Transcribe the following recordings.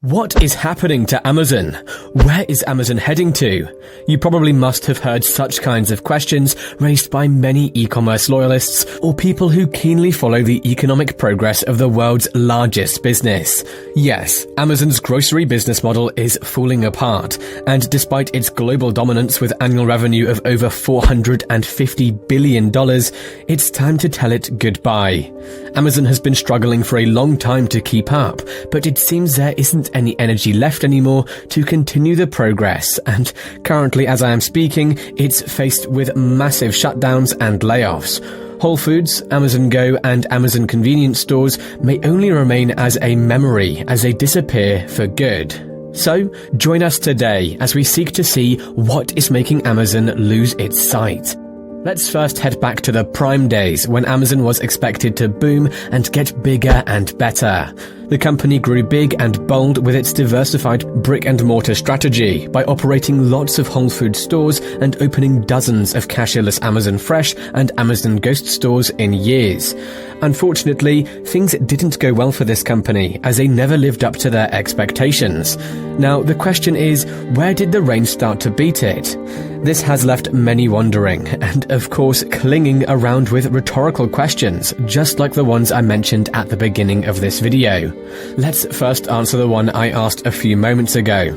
What is happening to Amazon? Where is Amazon heading to? You probably must have heard such kinds of questions raised by many e-commerce loyalists or people who keenly follow the economic progress of the world's largest business. Yes, Amazon's grocery business model is falling apart, and despite its global dominance with annual revenue of over $450 billion, it's time to tell it goodbye. Amazon has been struggling for a long time to keep up, but it seems there isn't any energy left anymore to continue the progress, and currently as I am speaking, it's faced with massive shutdowns and layoffs. Whole Foods, Amazon Go and Amazon convenience stores may only remain as a memory as they disappear for good. So, join us today as we seek to see what is making Amazon lose its sight. Let's first head back to the prime days when Amazon was expected to boom and get bigger and better. The company grew big and bold with its diversified brick-and-mortar strategy by operating lots of Whole Foods stores and opening dozens of cashierless Amazon Fresh and Amazon Ghost stores in years. Unfortunately, things didn't go well for this company as they never lived up to their expectations. Now, the question is, where did the rain start to beat it? This has left many wondering and, of course, clinging around with rhetorical questions, just like the ones I mentioned at the beginning of this video. Let's first answer the one I asked a few moments ago.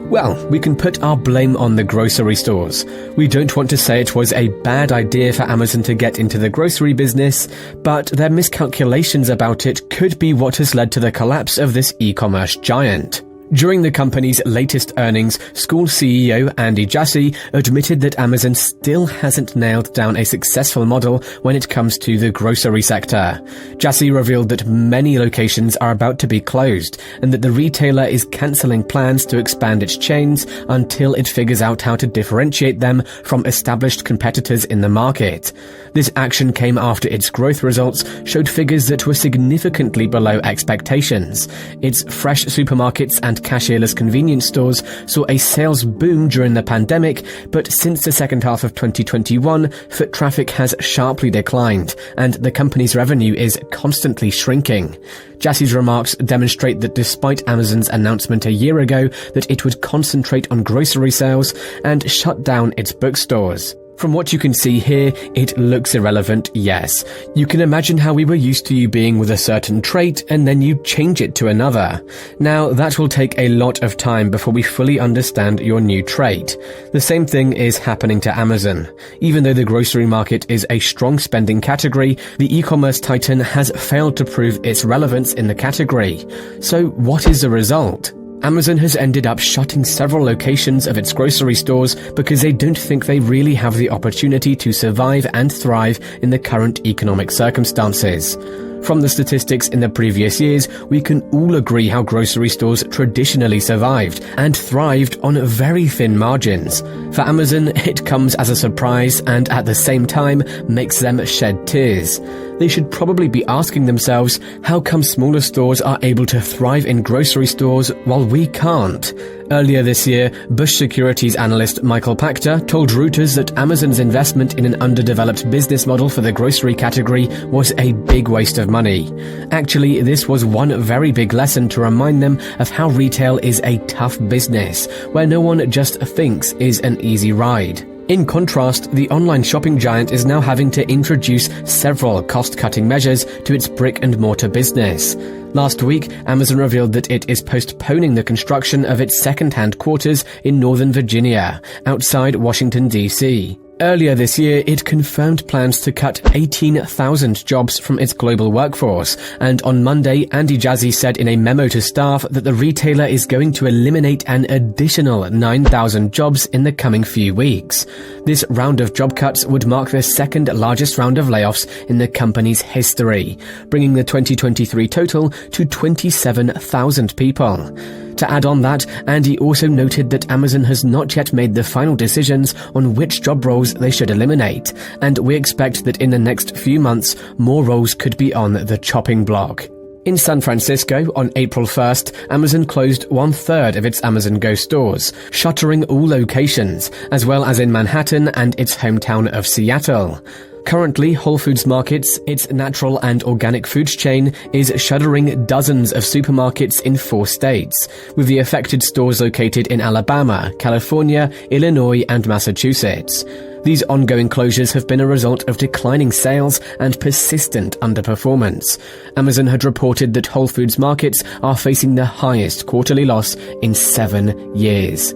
Well, we can put our blame on the grocery stores. We don't want to say it was a bad idea for Amazon to get into the grocery business, but their miscalculations about it could be what has led to the collapse of this e-commerce giant. During the company's latest earnings, school CEO Andy Jassy admitted that Amazon still hasn't nailed down a successful model when it comes to the grocery sector. Jassy revealed that many locations are about to be closed and that the retailer is cancelling plans to expand its chains until it figures out how to differentiate them from established competitors in the market. This action came after its growth results showed figures that were significantly below expectations. Its fresh supermarkets and cashierless convenience stores saw a sales boom during the pandemic, but since the second half of 2021, foot traffic has sharply declined, and the company's revenue is constantly shrinking. Jassy's remarks demonstrate that despite Amazon's announcement a year ago that it would concentrate on grocery sales and shut down its bookstores. From what you can see here, it looks irrelevant, yes. You can imagine how we were used to you being with a certain trait and then you change it to another. Now, that will take a lot of time before we fully understand your new trait. The same thing is happening to Amazon. Even though the grocery market is a strong spending category, the e-commerce titan has failed to prove its relevance in the category. So, what is the result? Amazon has ended up shutting several locations of its grocery stores because they don't think they really have the opportunity to survive and thrive in the current economic circumstances. From the statistics in the previous years, we can all agree how grocery stores traditionally survived and thrived on very thin margins. For Amazon, it comes as a surprise and at the same time makes them shed tears. They should probably be asking themselves, how come smaller stores are able to thrive in grocery stores while we can't? Earlier this year, Bush Securities analyst Michael Pachter told Reuters that Amazon's investment in an underdeveloped business model for the grocery category was a big waste of money. Actually, this was one very big lesson to remind them of how retail is a tough business, where no one just thinks is an easy ride. In contrast, the online shopping giant is now having to introduce several cost-cutting measures to its brick-and-mortar business. Last week, Amazon revealed that it is postponing the construction of its second-hand quarters in Northern Virginia, outside Washington, D.C. Earlier this year, it confirmed plans to cut 18,000 jobs from its global workforce, and on Monday, Andy Jassy said in a memo to staff that the retailer is going to eliminate an additional 9,000 jobs in the coming few weeks. This round of job cuts would mark the second largest round of layoffs in the company's history, bringing the 2023 total to 27,000 people. To add on that, Andy also noted that Amazon has not yet made the final decisions on which job roles they should eliminate, and we expect that in the next few months, more roles could be on the chopping block. In San Francisco, on April 1st, Amazon closed 1/3 of its Amazon Go stores, shuttering all locations, as well as in Manhattan and its hometown of Seattle. Currently, Whole Foods Markets, its natural and organic foods chain, is shuttering dozens of supermarkets in 4 states, with the affected stores located in Alabama, California, Illinois, and Massachusetts. These ongoing closures have been a result of declining sales and persistent underperformance. Amazon had reported that Whole Foods Markets are facing the highest quarterly loss in 7 years.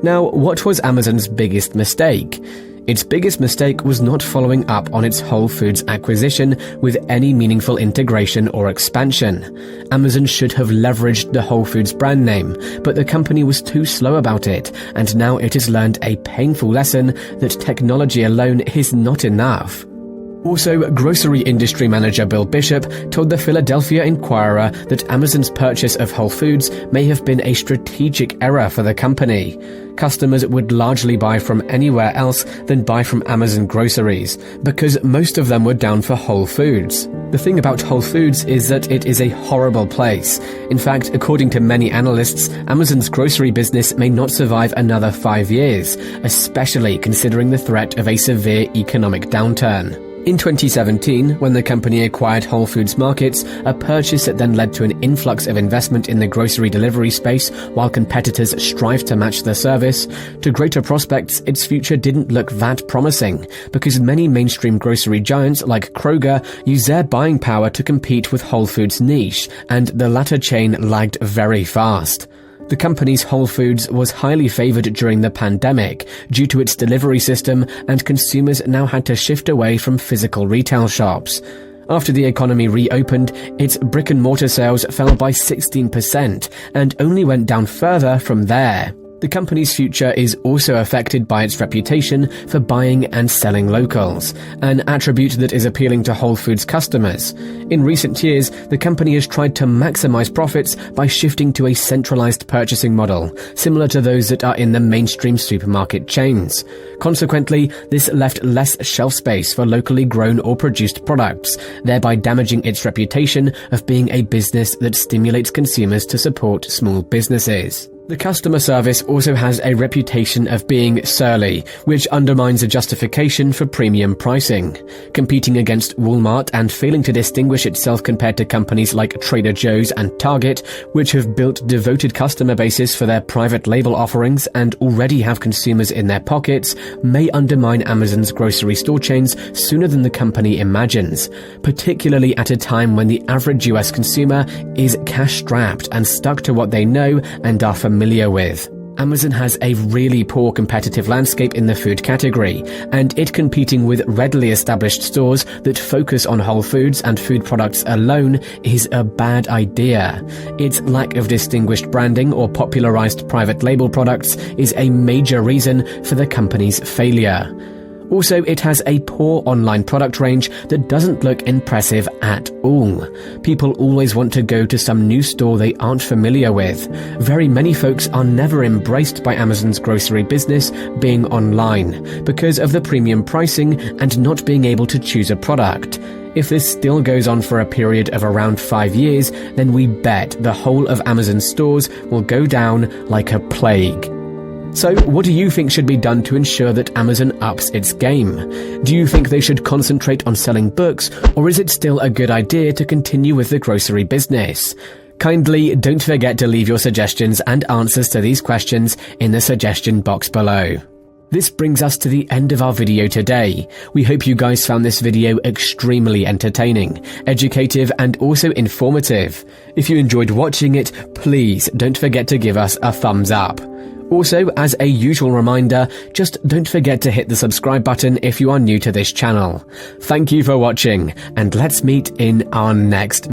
Now, what was Amazon's biggest mistake? Its biggest mistake was not following up on its Whole Foods acquisition with any meaningful integration or expansion. Amazon should have leveraged the Whole Foods brand name, but the company was too slow about it, and now it has learned a painful lesson that technology alone is not enough. Also, grocery industry manager Bill Bishop told the Philadelphia Inquirer that Amazon's purchase of Whole Foods may have been a strategic error for the company. Customers would largely buy from anywhere else than buy from Amazon groceries, because most of them were down for Whole Foods. The thing about Whole Foods is that it is a horrible place. In fact, according to many analysts, Amazon's grocery business may not survive another 5 years, especially considering the threat of a severe economic downturn. In 2017, when the company acquired Whole Foods Markets, a purchase that then led to an influx of investment in the grocery delivery space while competitors strived to match the service, to greater prospects, its future didn't look that promising, because many mainstream grocery giants like Kroger use their buying power to compete with Whole Foods' niche, and the latter chain lagged very fast. The company's Whole Foods was highly favored during the pandemic due to its delivery system, and consumers now had to shift away from physical retail shops. After the economy reopened, its brick-and-mortar sales fell by 16% and only went down further from there. The company's future is also affected by its reputation for buying and selling locals, an attribute that is appealing to Whole Foods customers. In recent years, the company has tried to maximize profits by shifting to a centralized purchasing model, similar to those that are in the mainstream supermarket chains. Consequently, this left less shelf space for locally grown or produced products, thereby damaging its reputation of being a business that stimulates consumers to support small businesses. The customer service also has a reputation of being surly, which undermines a justification for premium pricing. Competing against Walmart and failing to distinguish itself compared to companies like Trader Joe's and Target, which have built devoted customer bases for their private label offerings and already have consumers in their pockets, may undermine Amazon's grocery store chains sooner than the company imagines, particularly at a time when the average US consumer is cash-strapped and stuck to what they know and are familiar with. Amazon has a really poor competitive landscape in the food category, and it competing with readily established stores that focus on Whole Foods and food products alone is a bad idea. Its lack of distinguished branding or popularized private label products is a major reason for the company's failure. Also, it has a poor online product range that doesn't look impressive at all. People always want to go to some new store they aren't familiar with. Very many folks are never embraced by Amazon's grocery business being online because of the premium pricing and not being able to choose a product. If this still goes on for a period of around 5 years, then we bet the whole of Amazon's stores will go down like a plague. So, what do you think should be done to ensure that Amazon ups its game? Do you think they should concentrate on selling books, or is it still a good idea to continue with the grocery business? Kindly don't forget to leave your suggestions and answers to these questions in the suggestion box below. This brings us to the end of our video today. We hope you guys found this video extremely entertaining, educative, and also informative. If you enjoyed watching it, please don't forget to give us a thumbs up. Also, as a usual reminder, just don't forget to hit the subscribe button if you are new to this channel. Thank you for watching, and let's meet in our next